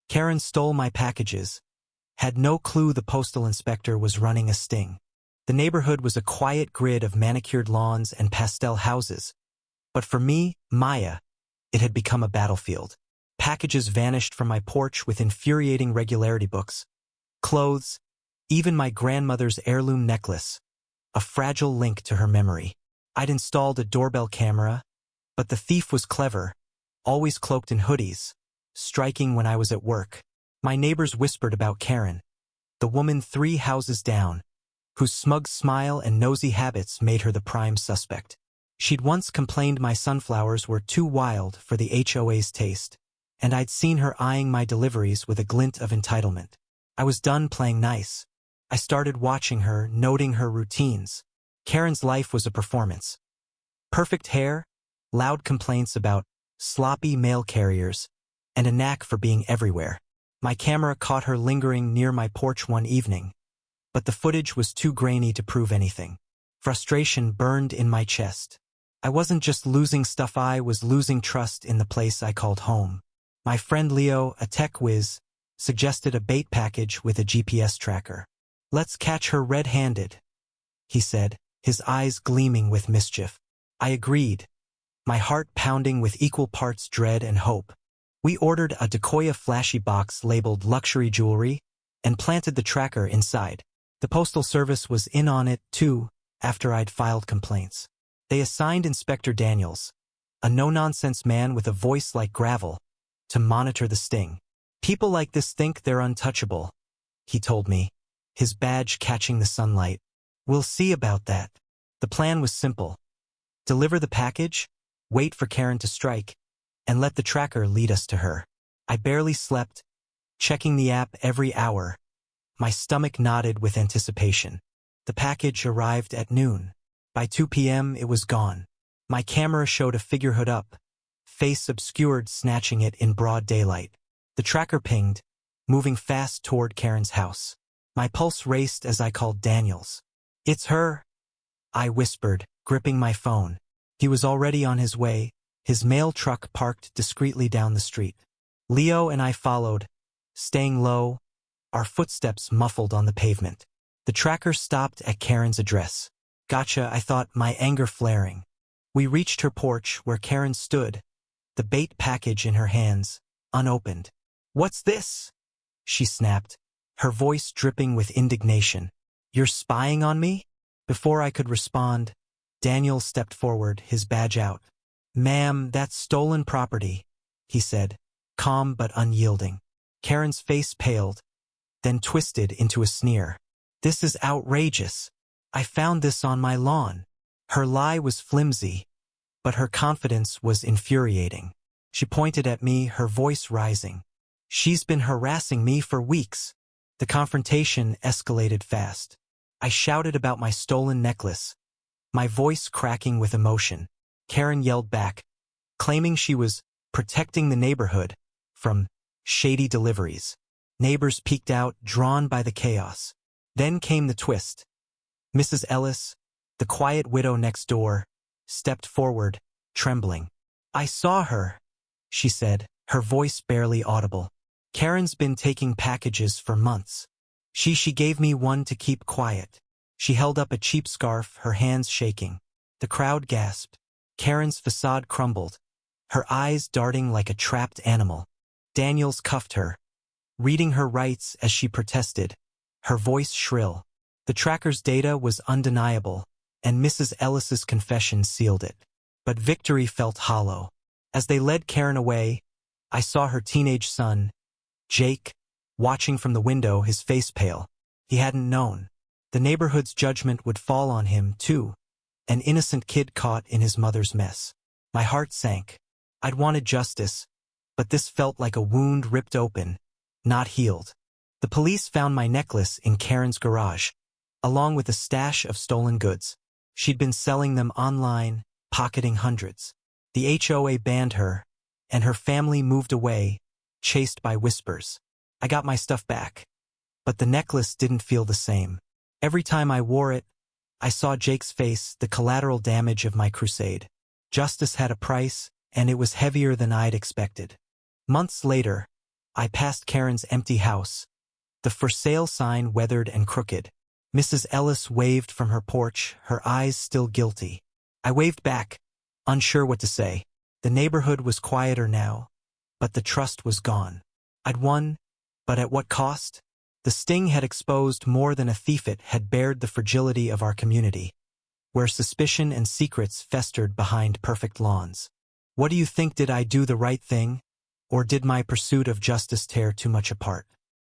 Karen stole my packages. Had no clue the postal inspector was running a sting. The neighborhood was a quiet grid of manicured lawns and pastel houses. But for me, Maya, it had become a battlefield. Packages vanished from my porch with infuriating regularity books. Clothes, even my grandmother's heirloom necklace, a fragile link to her memory. I'd installed a doorbell camera, but the thief was clever, always cloaked in hoodies, striking when I was at work. My neighbors whispered about Karen, the woman 3 houses down, whose smug smile and nosy habits made her the prime suspect. She'd once complained my sunflowers were too wild for the HOA's taste, and I'd seen her eyeing my deliveries with a glint of entitlement. I was done playing nice. I started watching her, noting her routines. Karen's life was a performance. Perfect hair, loud complaints about sloppy mail carriers, and a knack for being everywhere. My camera caught her lingering near my porch one evening, but the footage was too grainy to prove anything. Frustration burned in my chest. I wasn't just losing stuff, I was losing trust in the place I called home. My friend Leo, a tech whiz, suggested a bait package with a GPS tracker. "Let's catch her red-handed," he said, his eyes gleaming with mischief. I agreed, my heart pounding with equal parts dread and hope. We ordered a decoy flashy box labeled luxury jewelry and planted the tracker inside. The Postal Service was in on it, too, after I'd filed complaints. They assigned Inspector Daniels, a no-nonsense man with a voice like gravel, to monitor the sting. "People like this think they're untouchable," he told me, his badge catching the sunlight. "We'll see about that." The plan was simple. Deliver the package, wait for Karen to strike, and let the tracker lead us to her. I barely slept, checking the app every hour. My stomach knotted with anticipation. The package arrived at noon. By 2 p.m. it was gone. My camera showed a figurehead up, face obscured, snatching it in broad daylight. The tracker pinged, moving fast toward Karen's house. My pulse raced as I called Daniels. "It's her," I whispered, gripping my phone. He was already on his way, his mail truck parked discreetly down the street. Leo and I followed, staying low, our footsteps muffled on the pavement. The tracker stopped at Karen's address. "Gotcha," I thought, my anger flaring. We reached her porch where Karen stood, the bait package in her hands, unopened. "What's this?" she snapped, her voice dripping with indignation. "You're spying on me?" Before I could respond, Daniel stepped forward, his badge out. "Ma'am, that's stolen property," he said, calm but unyielding. Karen's face paled, then twisted into a sneer. "This is outrageous. I found this on my lawn." Her lie was flimsy, but her confidence was infuriating. She pointed at me, her voice rising. "She's been harassing me for weeks." The confrontation escalated fast. I shouted about my stolen necklace, my voice cracking with emotion. Karen yelled back, claiming she was protecting the neighborhood from shady deliveries. Neighbors peeked out, drawn by the chaos. Then came the twist. Mrs. Ellis, the quiet widow next door, stepped forward, trembling. "I saw her," she said, her voice barely audible. "Karen's been taking packages for months. She gave me one to keep quiet." She held up a cheap scarf, her hands shaking. The crowd gasped. Karen's facade crumbled, her eyes darting like a trapped animal. Daniels cuffed her, reading her rights as she protested, her voice shrill. The tracker's data was undeniable, and Mrs. Ellis's confession sealed it. But victory felt hollow. As they led Karen away, I saw her teenage son, Jake, watching from the window, his face pale. He hadn't known. The neighborhood's judgment would fall on him, too, an innocent kid caught in his mother's mess. My heart sank. I'd wanted justice, but this felt like a wound ripped open, not healed. The police found my necklace in Karen's garage, along with a stash of stolen goods. She'd been selling them online, pocketing hundreds. The HOA banned her, and her family moved away, chased by whispers. I got my stuff back, but the necklace didn't feel the same. Every time I wore it, I saw Jake's face, the collateral damage of my crusade. Justice had a price, and it was heavier than I'd expected. Months later, I passed Karen's empty house, the for sale sign weathered and crooked. Mrs. Ellis waved from her porch, her eyes still guilty. I waved back, unsure what to say. The neighborhood was quieter now, but the trust was gone. I'd won, but at what cost? The sting had exposed more than a thief. It had bared the fragility of our community, where suspicion and secrets festered behind perfect lawns. What do you think? Did I do the right thing, or did my pursuit of justice tear too much apart?